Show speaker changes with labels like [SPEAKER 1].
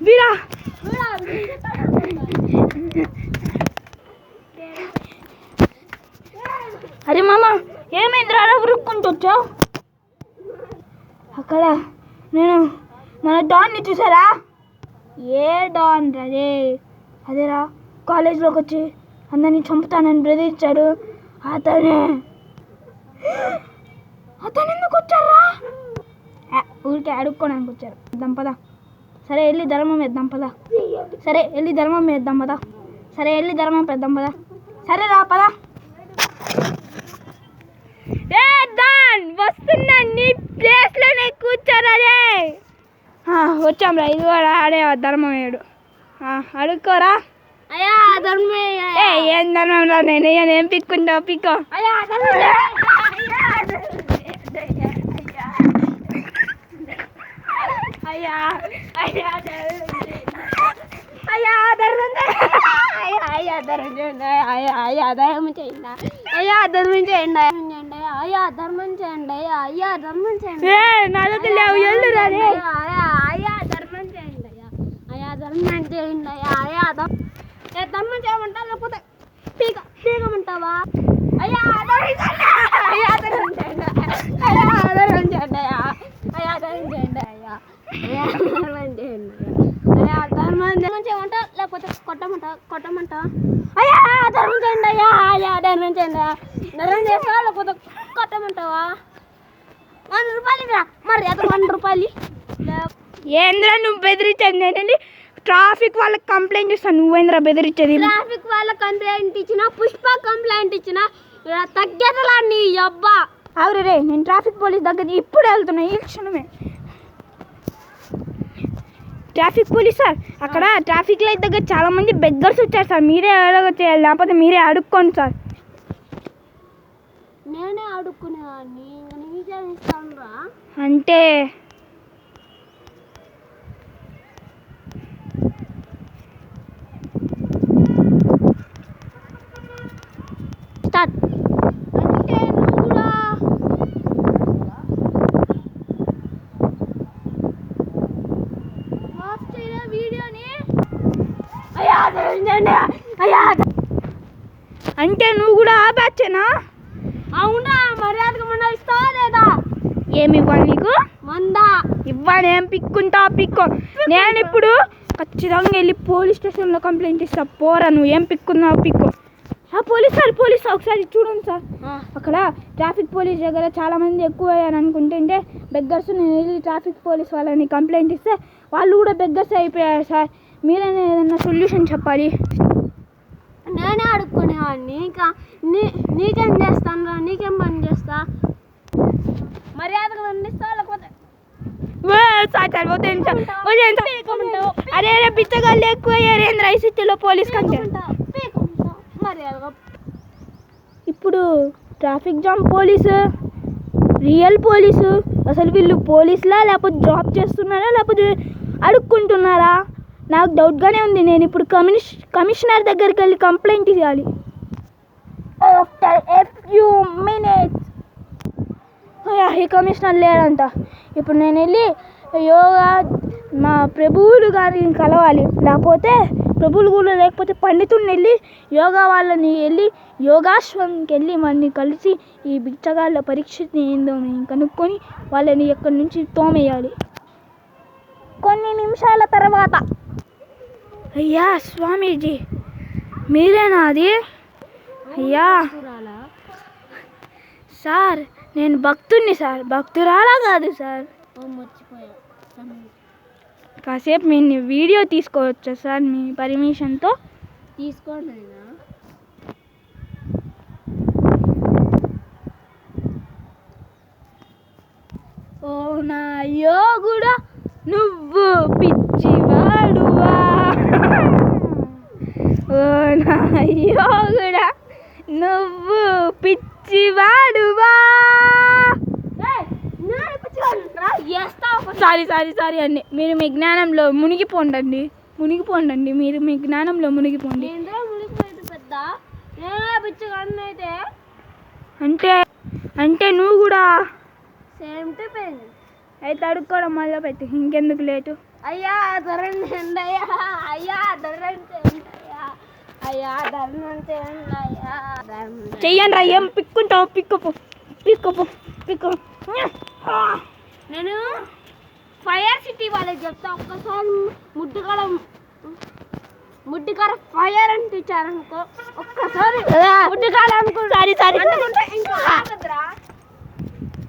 [SPEAKER 1] వీరా అరే మామ ఏమైంది రా ఉరుక్కుంటూ వచ్చావు? అక్కడ నేను మన డాన్ని చూసారా? ఏ డాన్ రే? అదేరా కాలేజ్లోకి వచ్చి అందరినీ చంపుతానని బెదిరించాడు అతను ఎందుకు వచ్చారా? ఊరికే అడుక్కోడానికి వచ్చారు. ఇద్దాం పదా. సరే వెళ్ళి ధర్మం వేద్దాం పదా. సరే వెళ్ళి ధర్మం వేద్దాం పదా. సరే వెళ్ళి ధర్మం పెద్దాం పదా. సరే రా పదా. వస్తున్నా నీ ప్లేస్లోనే కూర్చోరే. వచ్చాం రా. ఇది కూడా ఆడే ధర్మం వేయడు. అడుక్కోరా. అయ్యా ధర్మం. ఏం ధర్మం రా? నేను ఏం పిక్కుంటావు పిక్కో. అయ్యా అయ్యా అయ్యా అయ్యా ధర్మం అయ్యా ధర్మం చేయండి. అయ్యా ధర్మం చేయండి. అయ్యా ధర్మం చేయండి. అయ్యా ధర్మం చేయండి. అయ్యా ధర్మం చేయండి. నలుగు లేవు ఎల్లు రాని. అయ్యా ధర్మం చేయండి. అయ్యా ధర్మం చేయండి. అయ్యా ధర్మం చేయమంటా లేకపోతే పీకమంటావా? అయ్యా అయ్యా ధర్మం చేయండి. అయ్యా ధర్మం చేయండి. అయ్యా ధర్మం చేయండి. అయ్యా అయ్యా ధర్మం చేయండి. అయ్యా ధర్మం చేయమంటా లేకపోతే కొట్టమంటా? అయ్యా ధర్మం చేయండి. అయ్యా అయ్యా ధర్మం చేయండి. ధర్మం చేస్తావా లేకపోతే కొట్టమంటావా? 100 రూపాయలు రా. మరి అది 100 రూపాయలు. ఏంద్రా నువ్వు బెదిరించండి? ఏంటండి ట్రాఫిక్ వాళ్ళకి కంప్లైంట్ ఇస్తాను. నువ్వేంద్రా బెదిరించేది? ట్రాఫిక్ వాళ్ళకి కంప్లైంట్ ఇచ్చినా పుష్ప కంప్లైంట్ ఇచ్చినా తగ్గేదలా నీ అబ్బా. అవును రే, నేను ట్రాఫిక్ పోలీస్ దగ్గర ఇప్పుడు వెళ్తున్నా ఈ క్షణమే. ట్రాఫిక్ పోలీస్ సార్, అక్కడ ట్రాఫిక్ లైట్ దగ్గర చాలా మంది బెగ్గర్స్ వచ్చారు సార్. మీరే చేయాలి లేకపోతే మీరే అడుక్కోండి సార్. నేనే అడుక్కునేవాడిని ఇస్తాను రా. అంటే స్టార్ట్. అంటే నువ్వు కూడా వీడియోని అంటే నువ్వు కూడా ఆ బ్యాచేనా? అవునా? మర్యాదగా మందా ఇస్తావా లేదా? ఏమి ఇవ్వాలి నీకు? మందా ఇవ్వాలి. ఏం పిక్కుంటా పిక్కో. నేను ఇప్పుడు ఖచ్చితంగా వెళ్ళి పోలీస్ స్టేషన్లో కంప్లైంట్ ఇస్తా. పోరా నువ్వు ఏం పిక్కున్నావు పిక్కో. పోలీస్ సార్ ఒకసారి చూడండి సార్. అక్కడ ట్రాఫిక్ పోలీస్ దగ్గర చాలా మంది ఎక్కువ అయ్యారు అనుకుంటుంటే బెగ్గర్స్. నేను వెళ్ళి ట్రాఫిక్ పోలీస్ వాళ్ళని కంప్లైంట్ ఇస్తే వాళ్ళు కూడా బెగ్గర్స్ అయిపోయారు సార్. మీరైనా ఏదన్నా సొల్యూషన్ చెప్పాలి. నేనే అడుక్కునేవాడిని. ఇంకా నీకేం చేస్తాను రా? నీకేం పని చేస్తా? మర్యాదగా పండిస్తా లేకపోతే అరే పిచ్చగాళ్ళు ఎక్కువ అయ్యారేంద్ర ఈ సిటీలో పోలీస్ కంటే. మర్యాదగా ఇప్పుడు traffic jam police, real police. అసలు వీళ్ళు పోలీసులా లేకపోతే జాబ్ చేస్తున్నారా లేకపోతే అడుక్కుంటున్నారా? నాకు డౌట్గానే ఉంది. నేను ఇప్పుడు కమిషనర్ దగ్గరికి వెళ్ళి కంప్లైంట్ ఇవ్వాలి. ఆఫ్టర్ ఎ ఫ్యూ మినిట్స్ ఈ కమిషనర్ లేడంట. ఇప్పుడు నేను వెళ్ళి యోగా మా ప్రభువులు గారిని కలవాలి. లేకపోతే ప్రభువులు కూడా లేకపోతే పండితుడిని వెళ్ళి యోగా వాళ్ళని వెళ్ళి యోగాశ్రమంకి వెళ్ళి మనని కలిసి ఈ బిచ్చగాళ్ళ పరీక్షని ఏందో కనుక్కొని వాళ్ళని ఎక్కడి నుంచి తోమేయాలి. కొన్ని నిమిషాల తర్వాత అయ్యా స్వామీజీ మీరేనా అది? అయ్యా సార్ నేను భక్తుడిని సార్. భక్తురాలా కాదు సార్. కాసేపు మీ వీడియో తీసుకోవచ్చా సార్? మీ పర్మిషన్తో తీసుకోండి. ఓ నా యోగుడా నువ్వు పిచ్చివాడువా. ఓ నా యోగుడా నువ్వు పిచ్చివాడువా. సారీ అండి. మీరు మీ జ్ఞానంలో మునిగిపోండి. మీరు మీ జ్ఞానంలో మునిగిపోండి. అంటే నువ్వు కూడా అయితే అడుక్కోవడం మొదలు పెట్టి ఇంకెందుకు లేటు. అయ్యా ధరణి చేయండి అయ్యా అయ్యా ధరణి చేయండి అయ్యా అయ్యా ధర్మం చేయండి అయ్యా చెయ్యండి రా ఏం పిక్కుంటావు పిక్కు నేను ఫైర్ సిటీ వాళ్ళకి చెప్తా ఒక్కసారి ముడ్డుకార ఫైర్ అంటే ఇచ్చారనుకో ఒక్కసారి ముడ్డుకార అనుకో సరే ఇంకా